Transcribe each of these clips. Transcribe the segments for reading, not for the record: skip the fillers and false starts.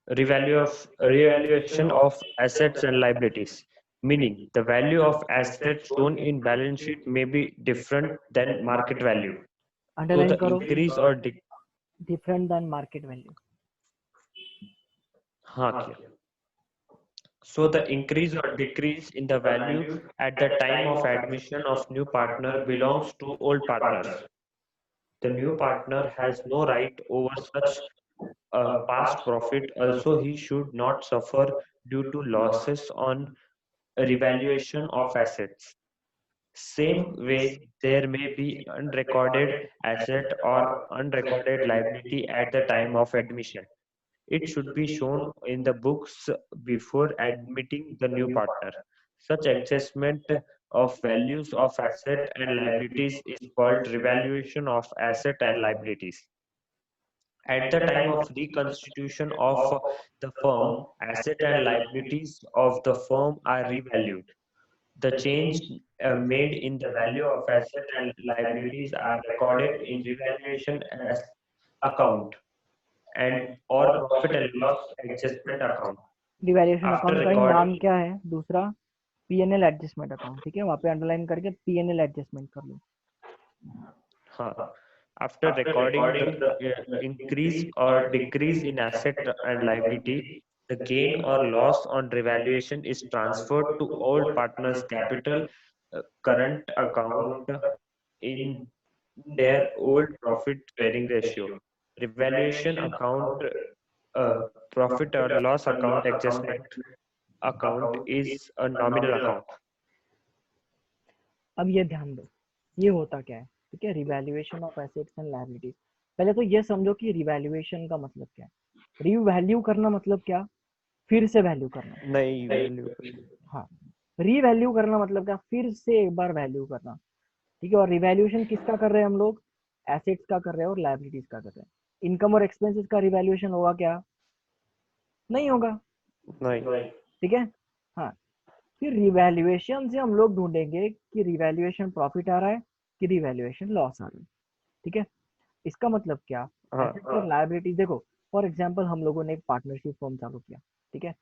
revaluation of assets and liabilities, meaning the value of assets shown in balance sheet may be different than market value. So underline the करो, increase or different than market value. हाँ किया. So the increase or decrease in the value at the time of admission of new partner belongs to old partners. The new partner has no right over such past profit. Also, he should not suffer due to losses on revaluation of assets. Same way, there may be unrecorded asset or unrecorded liability at the time of admission. It should be shown in the books before admitting the new partner. Such adjustment of values of asset and liabilities is called revaluation of asset and liabilities. At the time of reconstitution of the firm, asset and liabilities of the firm are revalued. The change made in the value of asset and liabilities are recorded in revaluation as account and or profit and loss adjustment account. Devaluation After account का ही record, नाम क्या है दूसरा? PNL adjustment account. ठीक है, वहाँ पे underline करके पीएनएल एडजस्टमेंट कर लो. huh, after recording the increase or decrease in asset and liability, the gain or loss on revaluation is transferred to all partners' capital current account in their old profit bearing ratio. Revaluation account, uh, profit or loss account adjustment account is a nominal account. अब ये ध्यान दो, ये होता क्या है. ठीक है, revaluation of assets and liabilities. पहले तो ये समझो कि रिवैल्यूएशन का मतलब क्या है. रीवैल्यू करना मतलब क्या? फिर से वैल्यू करना. नई वैल्यू. हाँ, रीवैल्यू करना मतलब क्या? फिर से एक बार वैल्यू करना. ठीक है, और रिवैल्यूएशन किसका कर रहे हैं हम लोग? एसेट्स का कर रहे हैं और लायबिलिटीज का कर रहे हैं. इनकम और एक्सपेंसेस का रिवैल्यूएशन होगा क्या? नहीं होगा. नहीं. ठीक है. हाँ, फिर रिवैल्यूएशन से हम लोग ढूंढेंगे कि रिवैल्यूएशन प्रॉफिट आ रहा है कि रिवैल्यूएशन लॉस आ रहा है. ठीक है, इसका मतलब क्या? हाँ. एसेट्स और लायबिलिटीज. देखो, फॉर एग्जांपल हम लोगों ने एक पार्टनरशिप फर्म चालू किया. ठीक है,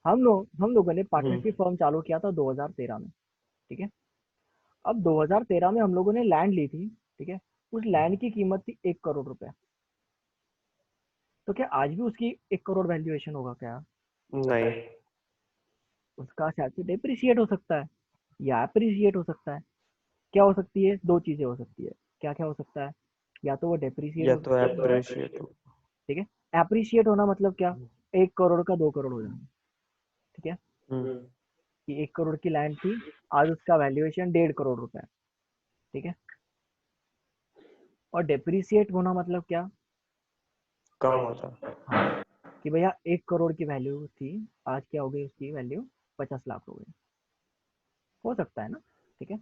हम लोगों ने पार्टनरशिप फर्म चालू किया था 2013 में. ठीक है, अब 2013 में हम लोगों ने लैंड ली थी. ठीक है, उस लैंड की कीमत थी 1 करोड़ रुपए. तो क्या आज भी उसकी 1 करोड़ वैल्यूएशन होगा क्या? नहीं. उसका शायद से डिप्रिशिएट हो सकता है या अप्रिशिएट हो सकता है. क्या हो सकती है? दो चीजें हो सकती है. क्या क्या हो सकता है? या तो वो डेप्रिशिएट या हो तो सकती है. अप्रिशिएट. ठीक है, एप्रिशिएट होना मतलब क्या? 1 करोड़ का 2 करोड़ हो जाना. ठीक है, कि 1 करोड़ की लैंड थी, आज उसका वैल्यूएशन 1.5 करोड़ रुपए है. ठीक है, और डेप्रिसिएट होना मतलब क्या? कम होता. हाँ, कि भैया 1 करोड़ की वैल्यू थी, आज क्या हो गई उसकी वैल्यू? 50 लाख हो गई. हो सकता है ना. ठीक है,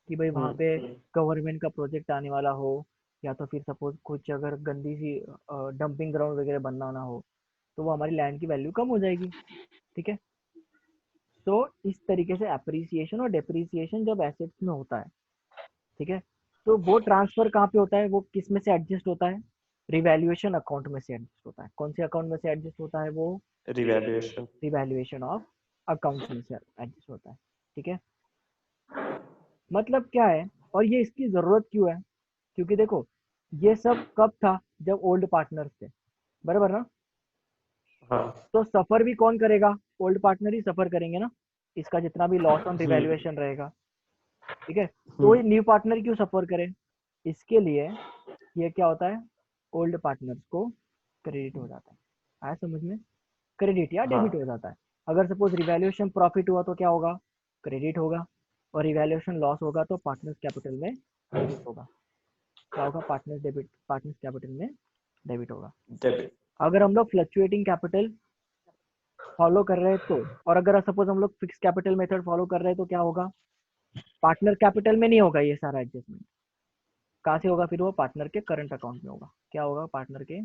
कि भाई वहाँ पे गवर्नमेंट का प्रोजेक्ट आने वाला हो, या तो फिर सपोज कुछ अगर गंदी सी डंपिंग ग्राउंड वगैरह बनना ना हो, तो वो हमारी लैंड की वैल्यू कम हो जाएगी. ठीक है, तो इस तरीके से अप्रिसिएशन और डेप्रिसिएशन जब एसेट्स में होता है. ठीक है, तो वो ट्रांसफर कहाँ पे होता है? वो किस में से एडजस्ट होता है? रिवैल्यूएशन अकाउंट में से एडजस्ट होता है. कौन से अकाउंट में से एडजस्ट होता है वो? रिवैल्यूएशन. रिवैल्यूएशन ऑफ अकाउंट्स में से एडजस्ट होता है. ठीक है, मतलब क्या है और ये इसकी जरूरत क्यों है? क्योंकि देखो, ये सब कब था? जब ओल्ड पार्टनर्स थे, बराबर ना. हाँ. तो सफर भी कौन करेगा? ओल्ड पार्टनर ही सफर करेंगे ना, इसका जितना भी लॉस ऑन रिवैल्यूएशन रहेगा. ठीक है, तो ये न्यू पार्टनर क्यों सफर करे? इसके लिए ये क्या होता है? ओल्ड पार्टनर्स को क्रेडिट हो जाता है. आया समझ में? क्रेडिट या डेबिट हो जाता है. अगर सपोज रिवैल्यूएशन प्रॉफिट हुआ तो क्या होगा? क्रेडिट होगा. और रिवैल्यूएशन लॉस होगा तो पार्टनर्स कैपिटल में डेबिट होगा. क्या होगा? पार्टनर्स कैपिटल में डेबिट होगा. डेबिट. अगर हम लोग फ्लक्चुएटिंग कैपिटल फॉलो कर रहे हैं तो, और अगर सपोज हम लोग फिक्स कैपिटल मेथड फॉलो कर रहे हैं तो क्या होगा? पार्टनर कैपिटल में नहीं होगा ये सारा एडजस्टमेंट. कहाँ से होगा? फिर वो पार्टनर के करंट अकाउंट में होगा. क्या होगा? पार्टनर के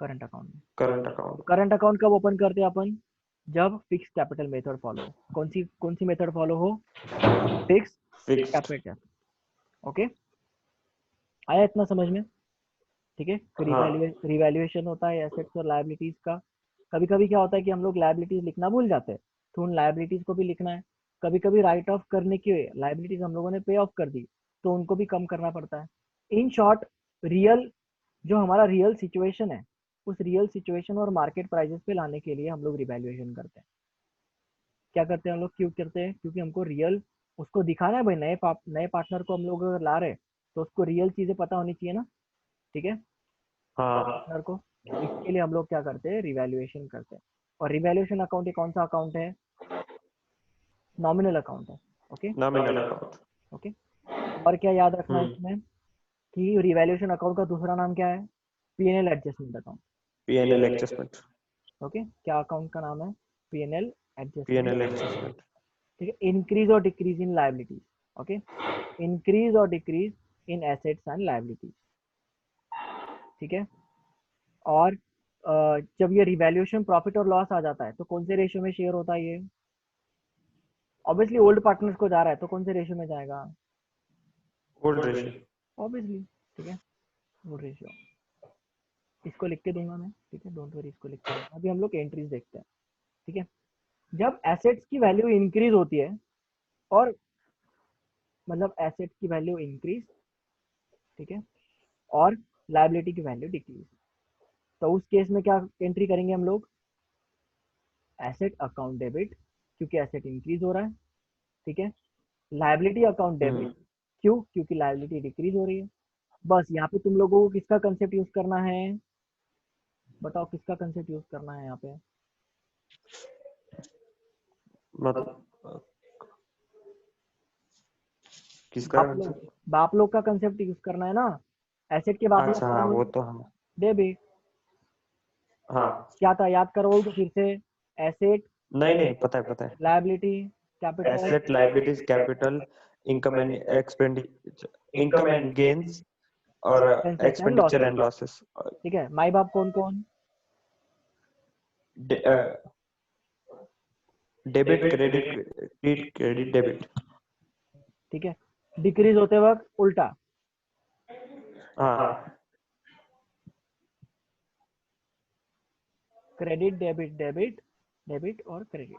करंट अकाउंट में. Current account. करंट अकाउंट कब ओपन करते हैं अपन? जब फिक्स कैपिटल मेथड फॉलो हो. कौन सी मेथड फॉलो हो? Fix fixed. कैपिटल. ओके, आया इतना समझ में? ठीक है, हाँ. रिवैल्यूएशन होता है एसेट्स और लायबिलिटीज का. कभी कभी क्या होता है कि हम लोग लायबिलिटीज लिखना भूल जाते हैं, तो उन लायबिलिटीज को भी लिखना है। कभी कभी राइट ऑफ करने की लायबिलिटीज हम लोगों ने पे ऑफ कर दी, तो उनको भी कम करना पड़ता है। इन शॉर्ट, रियल जो हमारा रियल सिचुएशन है, उस रियल सिचुएशन और मार्केट प्राइसेस पे लाने के लिए हम लोग रिवैल्यूएशन करते हैं। क्या करते हैं हम लोग, क्यों करते हैं? क्योंकि हमको रियल उसको दिखाना है भाई, नए पार्टनर को हम लोग अगर ला रहे हैं तो उसको रियल चीजें पता होनी चाहिए ना, ठीक है, हाँ। पार्टनर को। तो इसके लिए हम लोग क्या करते हैं, रिवैल्यूएशन करते हैं। और रिवैल्यूएशन अकाउंट ये कौन सा अकाउंट है? नॉमिनल अकाउंट है। Okay, nominal account. ओके। और क्या याद रखना है हम्म। इसमें कि रिवैल्यूएशन अकाउंट का दूसरा नाम क्या है? PNL adjustment account. PNL adjustment. Okay, क्या अकाउंट का नाम है? PNL PNL adjustment. एडजस्टमेंट। ठीक है, इंक्रीज और decrease in liabilities. Okay, increase और decrease in assets and liabilities. ठीक है। और जब ये रिवैल्यूएशन प्रॉफिट और लॉस आ जाता है तो कौन से रेशियो में शेयर होता है ये? ऑब्वियसली ओल्ड पार्टनर्स को जा रहा है तो कौन से रेशियो में जाएगा? Old ratio. ऑब्वियसली, ठीक है, ओल्ड रेशियो। इसको लिख के दूंगा मैं, ठीक है, डोंट वरी, इसको लिख के दूंगा। अभी हम लोग एंट्रीज देखते हैं। ठीक है, जब एसेट्स की वैल्यू इंक्रीज होती है, और मतलब एसेट्स की वैल्यू इंक्रीज, ठीक है, और लायबिलिटी की वैल्यू डिक्रीज, तो उस केस में क्या एंट्री करेंगे हम लोग? एसेट अकाउंट डेबिट, क्योंकि एसेट इंक्रीज हो रहा है। ठीक है, लायबिलिटी अकाउंट डेबिट, क्यों? क्योंकि लायबिलिटी डिक्रीज हो रही है। बस यहाँ पे तुम लोगों को किसका कंसेप्ट यूज करना है? बताओ किसका कंसेप्ट यूज करना है यहाँ पे? मतलब किसका बाप लोग, आंसर? बाप लोग का कंसेप्ट यूज करना है ना। एसेट के बाप लोग अच्छा, हाँ कौन है? वो तो हम। डेबिट। हाँ। क्या था, याद करोगे फिर से? एसेट, नहीं नहीं, पता है पता है। Liability, capital, asset, liabilities, capital, income and expenditure, income and gains, और expenses and expenditure losses. And losses. ठीक है, माई बाप कौन कौन? Debit, credit, credit, debit. ठीक है, डिक्रीज होते वक्त उल्टा, हाँ। क्रेडिट डेबिट, डेबिट डेबिट और क्रेडिट,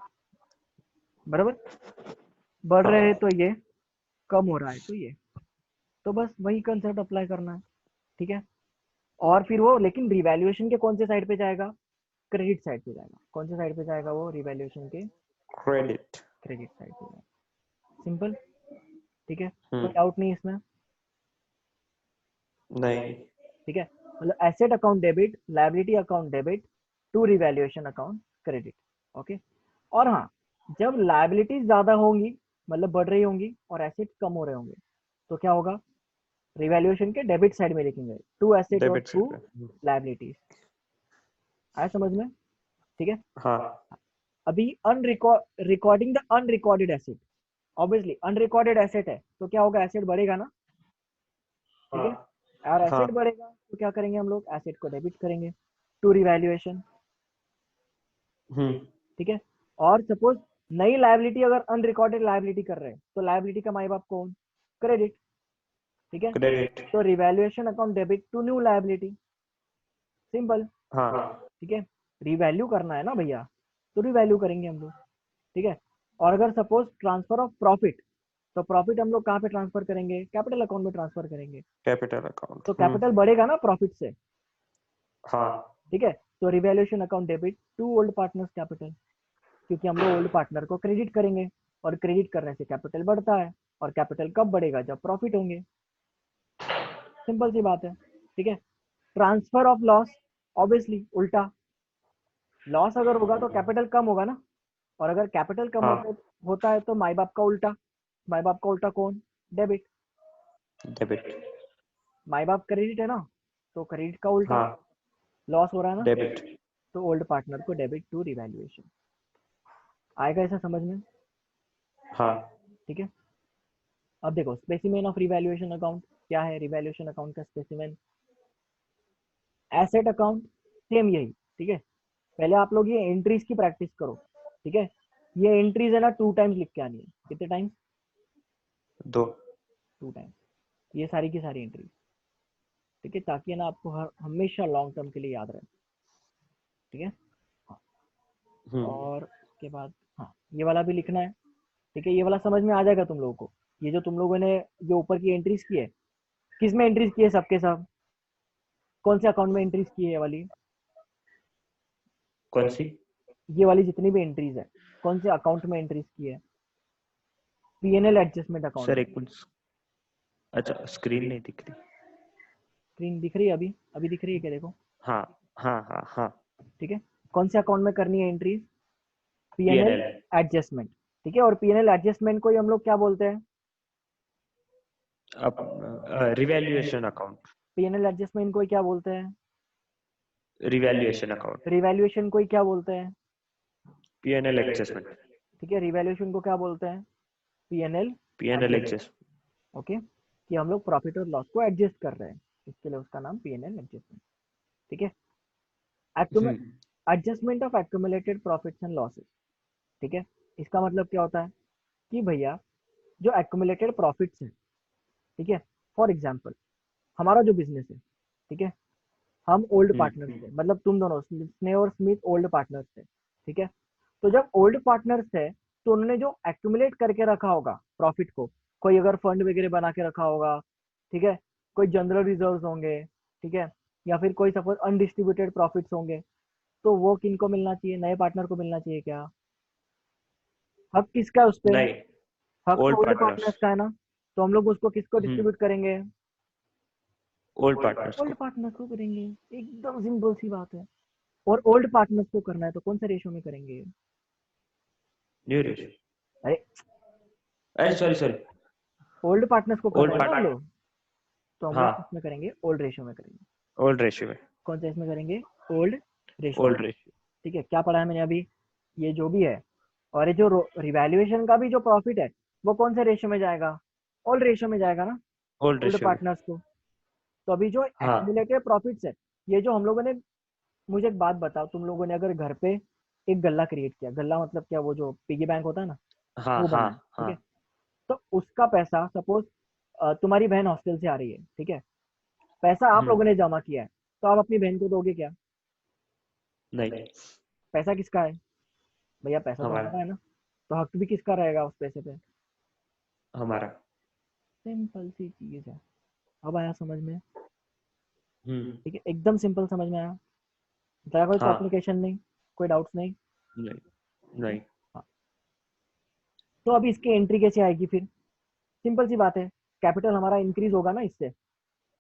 बराबर। बढ़ रहे हैं तो हाँ। ये, कम हो रहा है तो ये, तो बस वही कंसेप्ट अप्लाई करना है। ठीक है, और फिर वो लेकिन रिवैल्यूएशन के कौन से साइड पे जाएगा? क्रेडिट साइड पे जाएगा। कौन से साइड पे जाएगा वो रिवैल्यूएशन के? क्रेडिट। क्रेडिट साइड पे जाएगा। सिंपल। ठीक है, कोई हम्म। डाउट नहीं इसमें? नहीं। ठीक है, मतलब asset account debit, liability account debit to revaluation account credit. Okay. और हाँ, जब लायबिलिटीज ज्यादा होंगी, मतलब बढ़ रही होंगी, और एसेट कम हो रहे होंगे, तो क्या होगा? रिवैल्यूएशन के डेबिट साइड में लिखेंगे टू एसेट और डेबिट साइड टू पे। लायबिलिटीज। आया समझ में? ठीक है। हाँ। अभी recording the unrecorded asset. Obviously unrecorded asset है तो क्या होगा? एसेट बढ़ेगा ना, ठीक है। और एसेट हाँ। बढ़ेगा तो क्या करेंगे हम लोग? एसेट को डेबिट करेंगे टू रिवैल्यूएशन। हम्म। ठीक है, और सपोज नई लायबिलिटी अगर अनरिकॉर्डेड लायबिलिटी कर रहे हैं तो लायबिलिटी का माई बाप कौन? क्रेडिट। ठीक है, क्रेडिट। तो revaluation account debit to new liability. Simple. हाँ। ठीक है, रिवैल्यू करना है ना भैया, तो रिवैल्यू करेंगे हम लोग। ठीक है, और अगर सपोज ट्रांसफर ऑफ प्रॉफिट, तो प्रॉफिट हम लोग कहाँ पे ट्रांसफर करेंगे? कैपिटल अकाउंट में ट्रांसफर करेंगे। Capital account. तो कैपिटल बढ़ेगा ना प्रॉफिट से। हाँ। ठीक है, तो revaluation account debit to old partners capital, क्योंकि हम लोग ओल्ड पार्टनर को क्रेडिट करेंगे, और क्रेडिट करने से कैपिटल बढ़ता है, और कैपिटल कब बढ़ेगा? जब प्रॉफिट होंगे। सिंपल सी बात है। ठीक है, ट्रांसफर ऑफ लॉस, ऑब्वियसली उल्टा, लॉस अगर होगा तो कैपिटल कम होगा ना, और अगर कैपिटल कम हाँ। होता है तो माई बाप का उल्टा। माई बाप का उल्टा कौन? डेबिट। डेबिट। माई बाप क्रेडिट है ना, तो क्रेडिट का उल्टा हाँ। लॉस हो रहा है ना, डेबिट। तो ओल्ड पार्टनर को डेबिट टू रिवैल्यूएशन। आएगा ऐसा समझ में? हाँ। ठीक है, अब देखो स्पेसिमेन ऑफ रिवैल्यूएशन अकाउंट क्या है? रिवैल्यूएशन अकाउंट का स्पेसिमेन, एसेट अकाउंट, सेम यही। ठीक है, पहले आप लोग ये एंट्रीज की प्रैक्टिस करो। ठीक है, ये एंट्रीज है ना 2 टाइम्स लिख के आनी है। कितने टाइम्स? दो। 2 टाइम्स, ये सारी की सारी एंट्री। ठीक है, ताकि है ना आपको हमेशा लॉन्ग टर्म के लिए याद रहे। ठीक है, और उसके बाद हाँ ये वाला भी लिखना है। ठीक है, ये वाला समझ में आ जाएगा तुम लोगों को। ये जो तुम लोगों ने जो ऊपर की एंट्रीज की है, किस में एंट्रीज की है सबके सब? कौन से अकाउंट में एंट्रीज की है ये वाली? कौन सी? ये वाली जितनी भी एंट्रीज है, कौन से अकाउंट में एंट्रीज की है? पीएनएल एडजस्टमेंट अकाउंट सर में। एक मिनट, अच्छा स्क्रीन नहीं दिख रही। स्क्रीन दिख रही है अभी? अभी दिख रही है क्या? देखो। हाँ हाँ हाँ हाँ। ठीक है, कौन से अकाउंट में करनी है एंट्रीज? PNL PNL, adjustment. ठीक है, और पीएनएल एडजस्टमेंट को ही हम लोग क्या बोलते हैं? अब रिवैल्यूएशन अकाउंट, पीएनएल एडजस्टमेंट को ही क्या बोलते हैं? रिवैल्यूएशन अकाउंट, रिवैल्यूएशन को ही क्या बोलते हैं? पीएनएल एडजस्टमेंट, ठीक है, रिवैल्यूएशन को क्या बोलते हैं? PNL PNL adjustment. Adjust. Okay, कि हम लोग प्रॉफिट और लॉस को एडजस्ट कर रहे हैं, इसके लिए उसका नाम पीएनएल एडजस्टमेंट। ठीक है, adjustment of accumulated profits and losses. ठीक है, इसका मतलब क्या होता है कि भैया जो एक्यूमुलेटेड प्रॉफिट्स है, ठीक है, फॉर एग्जांपल हमारा जो बिजनेस है, ठीक है, हम ओल्ड पार्टनर्स थे, मतलब तुम दोनों स्नेह और स्मिथ ओल्ड पार्टनर्स थे। ठीक है, तो जब ओल्ड पार्टनर्स थे तो उन्होंने जो एक्यूमुलेट करके रखा होगा प्रॉफिट को, कोई अगर फंड वगैरह बना के रखा होगा, ठीक है, कोई जनरल रिजर्व्स होंगे, ठीक है, या फिर कोई सपोज अनडिस्ट्रीब्यूटेड प्रॉफिट्स होंगे, तो वो किनको मिलना चाहिए? नए पार्टनर को मिलना चाहिए क्या? हक किसका है उस पे? नहीं, हक तो ओल्ड ओल्ड पार्टनर्स। पार्टनर्स का है ना। तो हम लोग उसको किसको डिस्ट्रीब्यूट करेंगे? ओल्ड पार्टनर्स ओल्ड को। पार्टनर्स को करेंगे। एकदम सिंपल सी बात है। और ओल्ड पार्टनर्स को करना है तो कौन से रेशियो में करेंगे? न्यू रेशियो, अरे, अरे सॉरी सॉरी, ओल्ड पार्टनर्स को करना ओल्ड है ना हम पार्ट, लोग, तो हम लोग हाँ, किसमें करेंगे? ओल्ड रेशियो में करेंगे। ओल्ड रेशियो में, कौन से इसमें करेंगे? ओल्ड रेशियो में। ओल्ड रेशियो, ठीक है, क्या पढ़ा है मैंने अभी? ये जो भी है, और ये जो रिवैल्यूएशन का भी जो प्रॉफिट है, वो कौन से रेशियो में जाएगा? ओल्ड रेशियो में जाएगा ना, ओल्ड ओल्ड रेशियो में, पार्टनर्स को। तो अभी जो हाँ एक्यूमुलेटेड प्रॉफिट्स है, ये जो हम लोगों ने, मुझे एक बात बताओ, तुम लोगों ने अगर घर पे एक गल्ला क्रिएट किया, गल्ला मतलब क्या, वो जो पिगी बैंक होता है ना, हाँ वो हाँ बनाया, ठीक हाँ। है, तो उसका पैसा सपोज तुम्हारी बहन हॉस्टल से आ रही है, ठीक है, पैसा आप लोगों ने जमा किया है, तो आप अपनी बहन को दोगे क्या? नहीं, पैसा किसका है? भैया पैसा तो हमारा, हमारा है ना, तो हक भी किसका रहेगा उस पैसे पे? हमारा। सिंपल सी चीज है। अब आया समझ में? हम्म। ठीक है, एकदम सिंपल समझ में आया। जरा कोई हाँ, कॉम्प्लिकेशन नहीं, कोई डाउट्स नहीं? नहीं, ठीक है, नहीं। हाँ। तो अब इसकी एंट्री कैसे आएगी फिर? सिंपल सी बात है, कैपिटल हमारा इंक्रीज होगा ना इससे।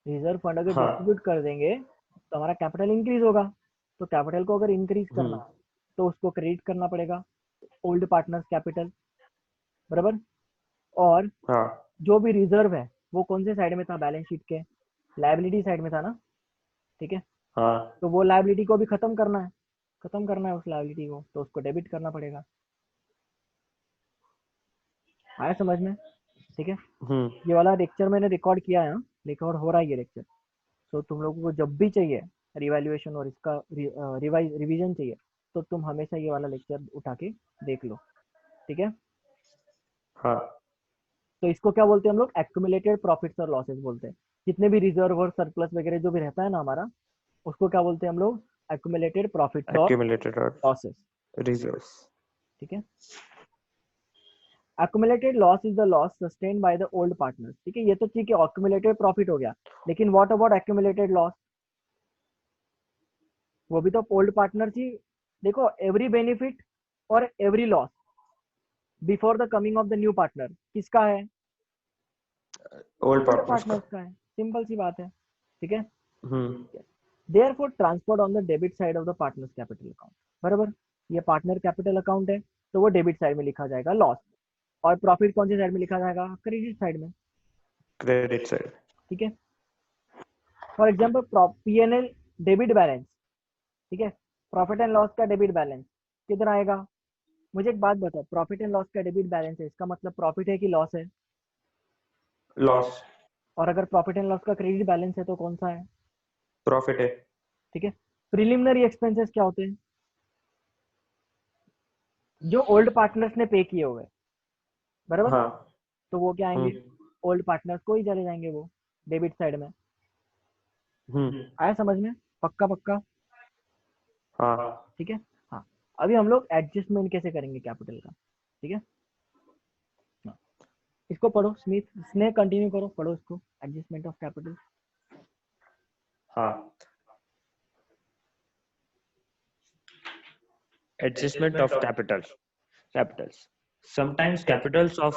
रिजर्व फंड अगर हाँ डिस्ट्रीब्यूट कर देंगे तो हमारा कैपिटल इंक्रीज होगा। तो कैपिटल को अगर इंक्रीज करना है तो उसको क्रेडिट करना पड़ेगा, ओल्ड पार्टनर्स कैपिटल, बराबर। और हाँ जो भी रिजर्व है वो कौन से साइड में था? बैलेंस शीट के लायबिलिटी साइड में था ना। ठीक है, हाँ। तो वो लायबिलिटी को भी खत्म करना है, खत्म करना है उस लायबिलिटी को, तो उसको डेबिट करना पड़ेगा। आया समझ में? ठीक है, ये वाला लेक्चर मैंने रिकॉर्ड किया है, रिकॉर्ड हो रहा है ये लेक्चर। तो तुम लोगों को जब भी चाहिए रिवैल्यूएशन और इसका रिवीजन चाहिए, तो तुम हमेशा ये वाला लेक्चर उठा के देख लो। ठीक है, हाँ। तो इसको क्या बोलते हैं हम लोग? एक्यूमुलेटेड प्रॉफिट्स और लॉसेस बोलते हैं। जितने भी रिजर्व और सरप्लस वगैरह जो भी रहता है ना हमारा, उसको क्या बोलते हैं हम लोग? एक्यूमुलेटेड प्रॉफिट्स और accumulated और लॉसेस। reserves। ठीक है, accumulated loss is the loss sustained by the old partners। ठीक है, ये तो ठीक है, accumulated profit हो गया, लेकिन what about accumulated loss? वो भी तो ओल्ड पार्टनर ही। देखो, एवरी बेनिफिट और every loss before the coming of the new partner किसका है? ओल्ड ओल्ड पार्टनर्स का। पार्टनर्स का है। सिंपल सी बात है। ठीक है, hmm. Therefore transferred on the debit side of the partners capital account. बराबर, ये पार्टनर कैपिटल अकाउंट है, तो वो डेबिट साइड में लिखा जाएगा लॉस, और प्रॉफिट कौन से साइड में लिखा जाएगा? क्रेडिट साइड में। Credit side. ठीक है, for example PNL debit balance, ठीक है, प्रॉफिट एंड लॉस का डेबिट बैलेंस किधर आएगा? मुझे एक बात बताओ, प्रॉफिट एंड लॉस का डेबिट बैलेंस है, इसका मतलब प्रॉफिट है कि लॉस है? लॉस। और अगर प्रॉफिट एंड लॉस का क्रेडिट बैलेंस है तो कौन सा है? प्रॉफिट है। ठीक है, प्रिलिमिनरी एक्सपेंसेस क्या होते हैं? जो ओल्ड पार्टनर्स ने पे किए हुए, बराबर, हाँ। तो वो क्या आएंगे? हम्म। ओल्ड पार्टनर्स को ही चले जाएंगे वो, डेबिट साइड में। हम्म। आया समझ में? पक्का पक्का? हाँ। ठीक है, हाँ। अभी हम लोग एडजस्टमेंट कैसे करेंगे कैपिटल का, ठीक है। हाँ, इसको पढ़ो स्मिथ, स्नेह कंटिन्यू करो, पढ़ो इसको, एडजस्टमेंट ऑफ कैपिटल। हाँ, adjustment of capitals. Sometimes capitals of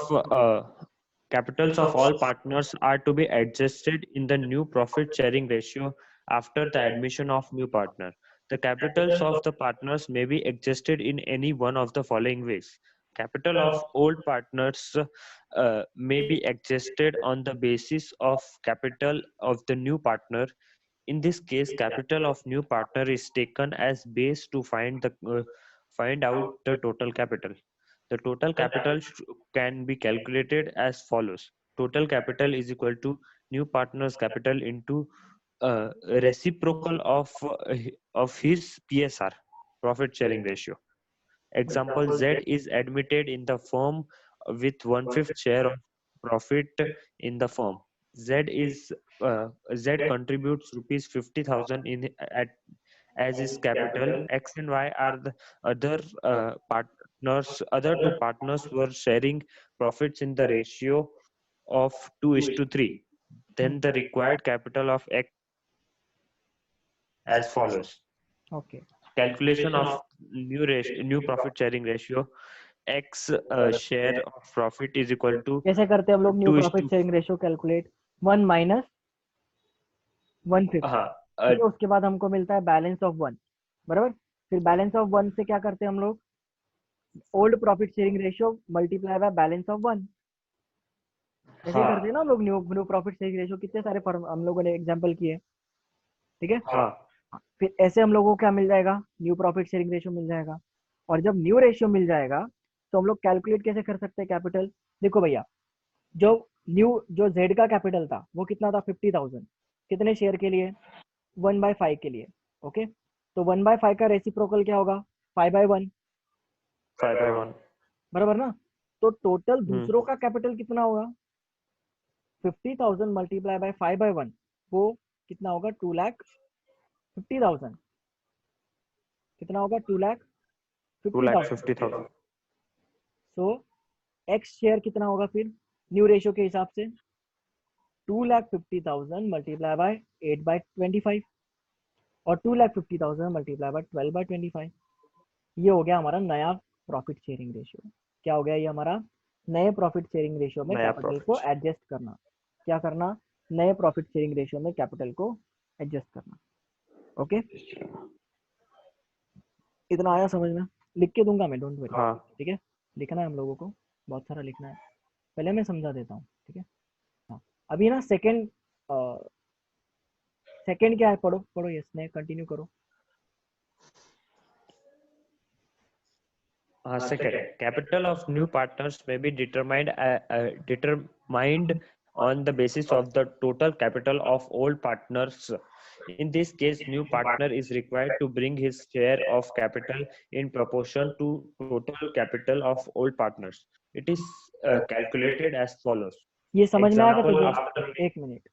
all partners are to be adjusted in the new profit sharing ratio after the admission of new partner. The capitals of the partners may be adjusted in any one of the following ways. Capital of old partners may be adjusted on the basis of capital of the new partner. In this case, capital of new partner is taken as base to find out the total capital. The total capital can be calculated as follows. Total capital is equal to new partner's capital into reciprocal of his PSR, profit sharing ratio. Example, Z is admitted in the firm with 1/5 share of profit in the firm. Z is Z contributes rupees 50,000 in at as his capital. X and Y are the other partners. Other two partners were sharing profits in the ratio of 2:3. Then the required capital of X as follows. Okay, Calculation of new profit sharing ratio. X share of profit is equal to कैसे करते हैं हम लोग new 2 is profit to sharing ratio calculate, 1 minus 1/5, हाँ ठीक है। उसके बाद हमको मिलता है बैलेंस ऑफ 1, बराबर। फिर बैलेंस ऑफ 1 से क्या करते हैं हम लोग, old profit sharing ratio multiply by balance of 1, ऐसे ही करते हैं ना हम लोग। New new profit sharing ratio कितने सारे फर्म हम लोगों ने एग्जांपल किए, ठीक है। हाँ फिर ऐसे हम लोगों को क्या मिल जाएगा, न्यू प्रॉफिट शेयरिंग रेशियो मिल जाएगा। और जब न्यू रेशियो मिल जाएगा तो हम लोग कैलकुलेट कैसे कर सकते हैं कैपिटल। देखो भैया, जो जो जेड का कैपिटल था वो कितना था, 50,000, कितने शेयर के लिए, 1/5 के लिए, ओके। तो 1/5 का रेसिप्रोकल क्या होगा, 5/1, 5/1 बराबर ना। तो टोटल दूसरों का कैपिटल कितना होगा, 50,000 मल्टीप्लाई बाय 5/1, वो कितना होगा, 2,50,000, कितना होगा, 2,50,000। 2,50,000 सो एक्स शेयर कितना होगा फिर न्यू रेशियो के हिसाब से, 2,50,000 मल्टीप्लाई बाय 8/25, और 2,50,000 मल्टीप्लाई बाय 12/25। ये हो गया हमारा नया प्रॉफिट शेयरिंग रेशियो। क्या हो गया ये हमारा, नए प्रॉफिट शेयरिंग रेशियो में नया कैपिटल को प्रॉफिट एडजस्ट करना। क्या करना, नए प्रॉफिट शेयरिंग रेशियो में कैपिटल को एडजस्ट करना, ओके। इतना आया समझ में, लिख के दूंगा मैं, डोंट वरी, हाँ ठीक है। लिखना है हम लोगों को, बहुत सारा लिखना है, पहले मैं समझा देता हूँ, ठीक है। हाँ, अभी ना सेकंड, सेकंड क्या है, पढ़ो पढ़ो, यस ने कंटिन्यू करो। Second, capital of new partners may be determined on the basis of the total capital of old partners. In this case, new partner is required to bring his share of capital in proportion to total capital of old partners. It is calculated as follows. ये समझ में आएगा Example, तुझे, after एक minute,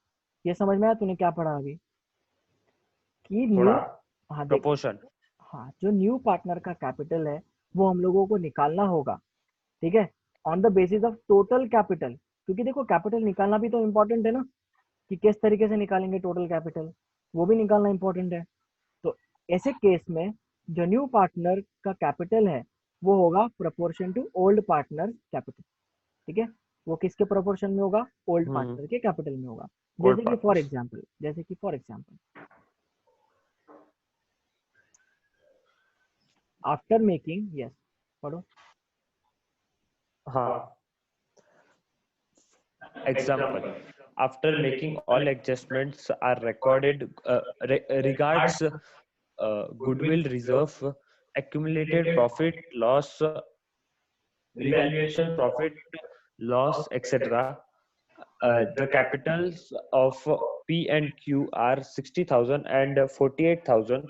ये समझ में आया तूने क्या पढ़ा अभी, कि न्यू, थोड़ा हाँ देख, proportion. हाँ जो न्यू पार्टनर का कैपिटल है वो हम लोगों को निकालना होगा, ठीक है, on the basis of total capital. क्योंकि देखो कैपिटल निकालना भी तो इम्पोर्टेंट है ना, कि किस तरीके से निकालेंगे टोटल कैपिटल, वो भी निकालना इम्पोर्टेंट है। तो ऐसे केस में जो न्यू पार्टनर का कैपिटल है वो होगा proportion to old partner capital, ठीक है। वो किसके प्रोपोर्शन में होगा, ओल्ड पार्टनर के कैपिटल में होगा। Old जैसे कि फॉर partners. एग्जाम्पल, जैसे कि for example, after making, yes पढ़ो। हाँ. Example, after making all adjustments are recorded regards goodwill reserve, accumulated profit loss, revaluation profit loss, etc. The capitals of P and Q are 60,000 and 48,000.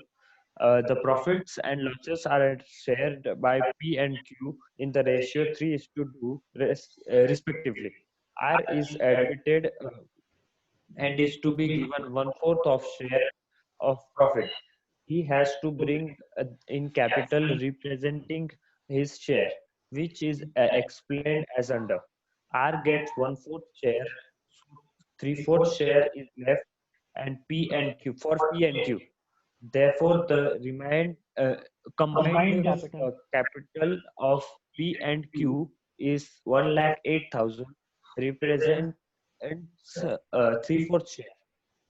The profits and losses are shared by P and Q in the ratio 3:2 respectively. R is admitted and is to be given 1/4 of share of profit. he has to bring in capital representing his share, which is explained as under. R gets 1/4 share, 3/4 share is left, and P and Q for P and Q. Therefore, the combined combined capital. capital of P and Q is 1,08,000, represents 3/4 share.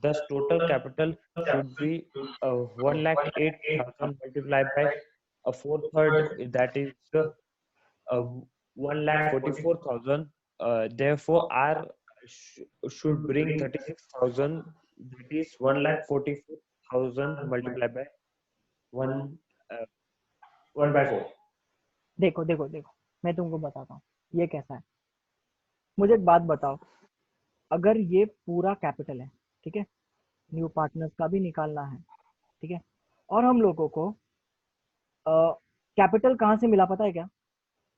Thus, total capital should be 1,08,000 multiplied by a 4/3, that is 1,44,000. Therefore, R should bring 36,000, that is 1,44,000 multiplied by 1 uh, 1/4. देखो देखो देखो, मैं तुमको बताता हूँ ये कैसा है। मुझे एक बात बताओ, अगर ये पूरा कैपिटल है, ठीक है, न्यू पार्टनर्स का भी निकालना है, ठीक है, और हम लोगों को कैपिटल कहाँ से मिला पता है क्या?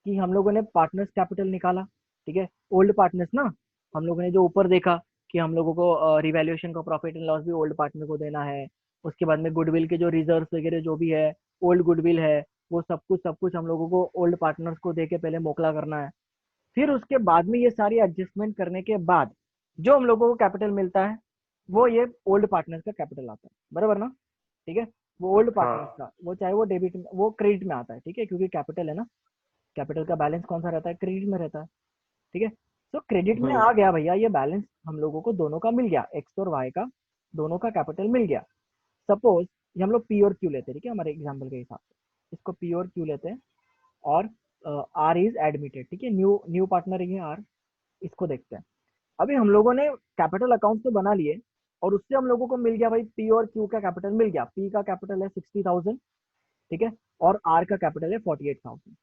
कि हम लोगों ने पार्टनर्स कैपिटल निकाला, ठीक है, ओल्ड पार्टनर्स ना, हम लोगों ने जो ऊपर देखा कि हम लोगों को रिवैल्यूएशन का प्रॉफिट एंड लॉस भी ओल्ड पार्टनर को देना है, उसके बाद में गुडविल के जो रिजर्व वगैरह जो भी है, ओल्ड गुडविल है, वो सब कुछ हम लोगों को ओल्ड पार्टनर्स को दे के पहले मोकला करना है। फिर उसके बाद में ये सारी एडजस्टमेंट करने के बाद जो हम लोगों को कैपिटल मिलता है वो ये ओल्ड पार्टनर्स का कैपिटल आता है, बराबर ना? ठीक है, वो ओल्ड पार्टनर्स हाँ, का, वो चाहे वो डेबिट में, वो क्रेडिट में आता है, ठीक है, क्योंकि कैपिटल है ना, कैपिटल का बैलेंस कौन सा रहता है? क्रेडिट में रहता है, ठीक है। तो क्रेडिट में आ गया भैया, ये बैलेंस हम लोगों को दोनों का मिल गया, एक्स और वाई का दोनों का कैपिटल मिल गया। सपोज ये हम लोग पी और क्यू लेते हैं, ठीक है, हमारे एग्जाम्पल के हिसाब से इसको पी और क्यू लेते हैं, और आर इज एडमिटेड, ठीक है, न्यू न्यू पार्टनर है आर, इसको देखते हैं। अभी हम लोगों ने कैपिटल अकाउंट तो बना लिए, और उससे हम लोगों को मिल गया भाई पी और क्यू का कैपिटल मिल गया। पी का कैपिटल है 60,000, ठीक है, और आर का कैपिटल है 48,000।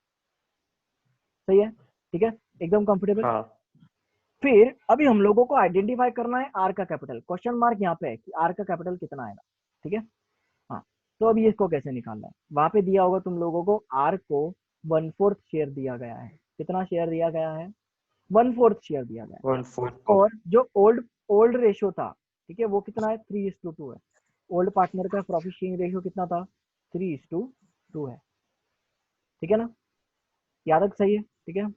सही है, ठीक है, एकदम कंफर्टेबल। हाँ, फिर अभी हम लोगों को आइडेंटिफाई करना है आर का कैपिटल। क्वेश्चन मार्क यहाँ पे है कि आर का कैपिटल कितना आएगा, ठीक है। हाँ, तो अभी इसको कैसे निकालना है? वहां पे दिया होगा तुम लोगों को आर को 1/4 शेयर दिया गया है। कितना शेयर दिया गया है? 1/4 शेयर दिया गया है। 1/4 of और जो ओल्ड ओल्ड रेशियो था, ठीक है, वो कितना है? 3:2 है। ओल्ड पार्टनर का प्रॉफिट शेयरिंग रेशियो कितना था? 3:2 है, ठीक है ना? याद तक सही है, ठीक है।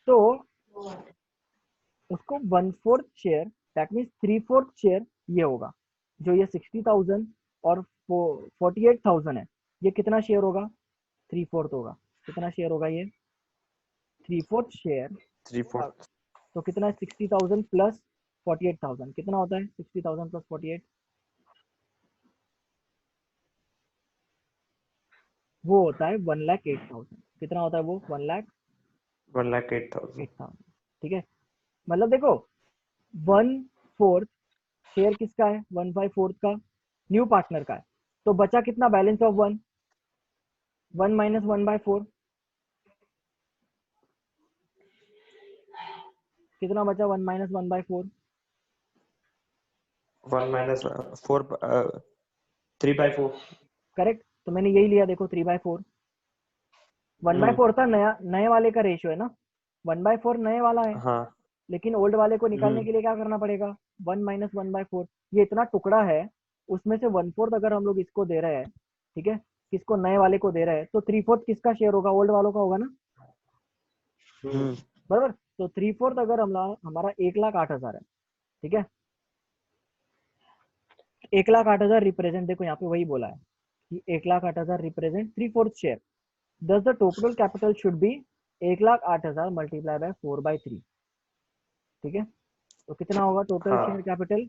तो उसको 1/4 शेयर, दैट मीन्स 3/4 शेयर ये होगा। जो ये 60,000 और 48,000 है, ये कितना शेयर होगा? 3/4 होगा। कितना शेयर होगा ये? 3/4 शेयर। 3/4 तो कितना है? 60,000 प्लस 48,000 कितना होता है? 60,000 प्लस 48 वो होता है 1,08,000। कितना होता है वो? 1,08,000। 1,08,000, ठीक है। मतलब देखो, 1/4 शेयर किसका है? 1/4 का न्यू पार्टनर का है। तो बचा कितना? बैलेंस ऑफ 1 माइनस 1/4, कितना बचा? 1 माइनस 1/4, 1 minus 4 3/4। करेक्ट। तो मैंने यही लिया, देखो 3/4। 1/4 था नया, नए वाले का रेशियो है ना, 1/4 नए वाला है। हाँ। लेकिन ओल्ड वाले को निकालने हम्म के लिए क्या करना पड़ेगा? 1 माइनस 1/4। ये इतना टुकड़ा है, उसमें से 1/4 अगर हम लोग इसको दे रहे हैं, ठीक है, किसको? नए वाले को दे रहे हैं, तो 3/4 किसका शेयर होगा? ओल्ड वालों का होगा ना, हम्म बराबर। तो 3/4 अगर हमारा 1,08,000 है, ठीक है, 1,08,000 रिप्रेजेंट, देखो यहाँ पे वही बोला है कि 1,08,000 रिप्रेजेंट 3/4 शेयर। दस the total capital should be 1,08,000 multiply by 4/3, ठीक है। तो कितना होगा टोटल शेयर हाँ। कैपिटल?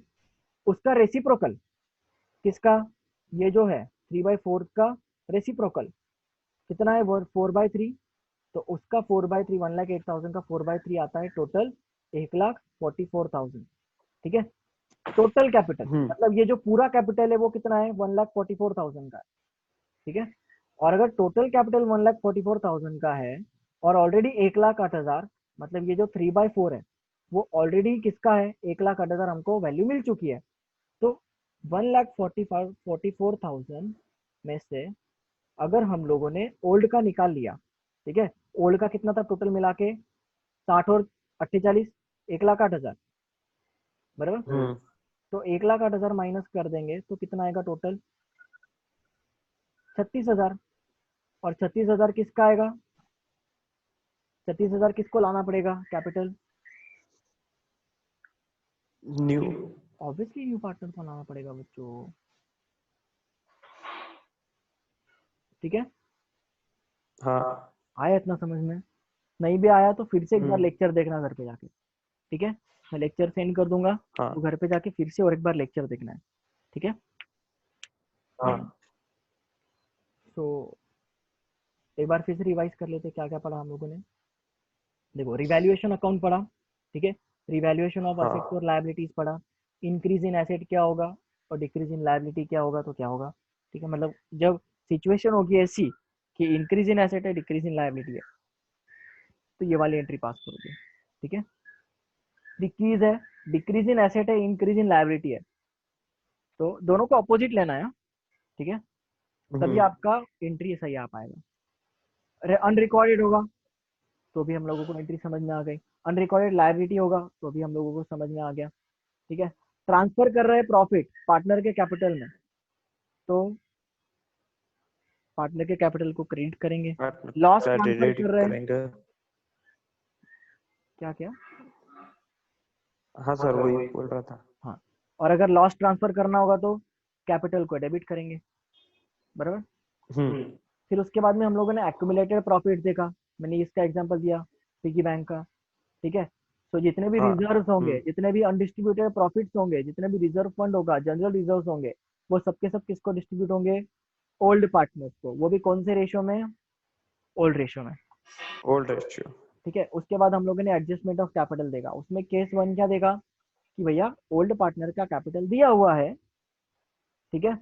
उसका रेसिप्रोकल, किसका? ये जो है 3/4 का रेसिप्रोकल कितना है? 4/3। तो उसका 4/3, 1,08,000 का 4/3 आता है टोटल 1,44,000, ठीक है। टोटल कैपिटल हम्म मतलब ये जो पूरा कैपिटल है वो कितना है? 1,44,000 का है, ठीक है। और अगर टोटल कैपिटल 1,44,000 का है और ऑलरेडी 1,08,000, मतलब ये जो 3/4 है वो ऑलरेडी किसका है? 1,08,000 हमको वैल्यू मिल चुकी है। तो 1,44,000 में से अगर हम लोगों ने ओल्ड का निकाल लिया, ठीक है, ओल्ड का कितना था टोटल मिला के? 60 और 48, 1,08,000, बराबर। हम्म तो 1,08,000 माइनस कर देंगे तो कितना आएगा टोटल? 36,000, और 36,000 किसका आएगा? 36,000 किसको लाना पड़ेगा capital? New. Obviously new partner को लाना पड़ेगा बच्चों, ठीक है। हाँ। आया इतना समझ में? नहीं भी आया तो फिर से एक बार लेक्चर देखना घर पे जाके, ठीक है। मैं लेक्चर सेंड कर दूंगा, हाँ। तो घर पे जाके फिर से और एक बार लेक्चर देखना है, ठीक है। हाँ। तो एक बार फिर से रिवाइज कर लेते क्या क्या पढ़ा हम लोगों ने। देखो, रिवैल्यूएशन अकाउंट पढ़ा, ठीक है। रिवैल्यूएशन ऑफ हाँ। असेट्स और लायबिलिटीज पढ़ा। इंक्रीज इन एसेट क्या होगा और डिक्रीज इन लायबिलिटी क्या होगा, तो क्या होगा, ठीक है। मतलब जब सिचुएशन होगी ऐसी कि इंक्रीज इन एसेट है, डिक्रीज इन लायबिलिटी है, तो ये वाली एंट्री पास करोगे, ठीक है। डिक्रीज है, डिक्रीज इन एसेट है, इंक्रीज इन लायबिलिटी है, तो दोनों को अपोजिट लेना है, ठीक है। तभी आपका एंट्री सही आ पाएगा। अनरिकॉर्डेड होगा तो भी हम लोगों को एंट्री समझ में आ गई। अनरिकॉर्डेड लायबिलिटी होगा तो भी हम लोगों को समझ में आ गया, ठीक है। ट्रांसफर कर रहे हैं प्रॉफिट पार्टनर के कैपिटल में, तो पार्टनर के कैपिटल को क्रेडिट करेंगे। लॉस ट्रांसफर कर रहे हैं, करेंगे। क्या क्या? हाँ सर, वही बोल रहा था। हाँ, और अगर लॉस ट्रांसफर करना होगा तो कैपिटल को डेबिट करेंगे, बराबर। फिर उसके बाद में हम लोगों ने एक्यूमुलेटेड प्रॉफिट देखा, मैंने इसका एग्जांपल दिया पिगी बैंक का, ठीक है। तो जितने भी हाँ। रिजर्व्स होंगे, जितने भी अनडिस्ट्रीब्यूटेड प्रॉफिट्स होंगे, जितने भी रिजर्व फंड होगा, जनरल रिजर्व्स होंगे, वो सबके सब किसको डिस्ट्रीब्यूट होंगे? ओल्ड पार्टनर्स को। वो भी कौन से रेशियो में? ओल्ड रेशियो में, ओल्ड रेशियो। ठीक है। उसके बाद हम लोगों ने एडजस्टमेंट ऑफ कैपिटल देखा, उसमें केस वन क्या देखा कि भैया ओल्ड पार्टनर का कैपिटल दिया हुआ है, ठीक है,